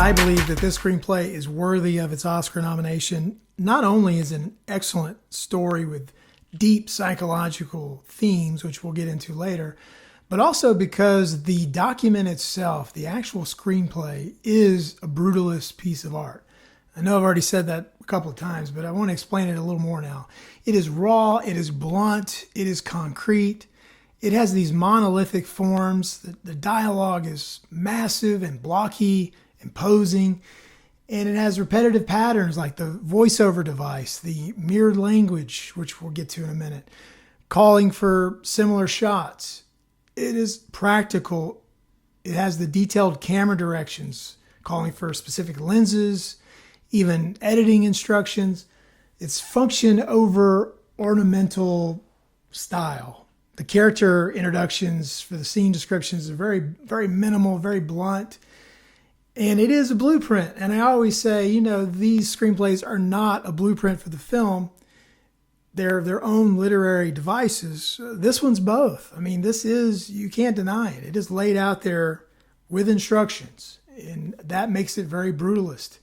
I believe that this screenplay is worthy of its Oscar nomination. Not only is it an excellent story with deep psychological themes, which we'll get into later, but also because the document itself, the actual screenplay, is a brutalist piece of art. I know I've already said that a couple of times, but I want to explain it a little more now. It is raw, it is blunt, it is concrete. It has these monolithic forms. The dialogue is massive and blocky, imposing, and it has repetitive patterns like the voiceover device, the mirrored language, which we'll get to in a minute, calling for similar shots. It is practical. It has the detailed camera directions, calling for specific lenses, even editing instructions. It's function over ornamental style. The character introductions for the scene descriptions are very, very minimal, very blunt. And it is a blueprint. And I always say, these screenplays are not a blueprint for the film. They're their own literary devices. This one's both. I mean, you can't deny it. It is laid out there with instructions. And that makes it very brutalist.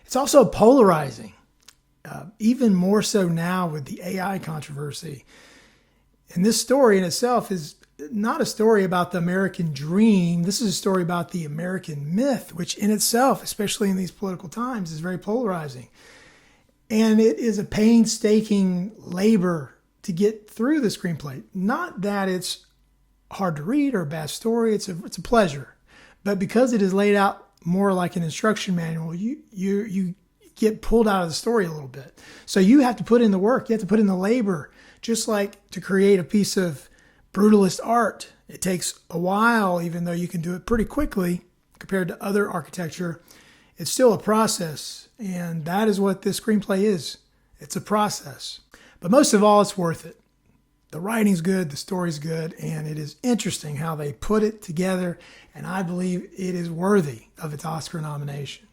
It's also polarizing, even more so now with the AI controversy. And this story in itself is not a story about the American dream. This is a story about the American myth, which in itself, especially in these political times, is very polarizing. And it is a painstaking labor to get through the screenplay. Not that it's hard to read or a bad story. It's a pleasure. But because it is laid out more like an instruction manual, you get pulled out of the story a little bit. So you have to put in the work. You have to put in the labor. Just like to create a piece of brutalist art, it takes a while, even though you can do it pretty quickly compared to other architecture. It's still a process, and that is what this screenplay is. It's a process. But most of all, it's worth it. The writing's good, the story's good, and it is interesting how they put it together, and I believe it is worthy of its Oscar nomination.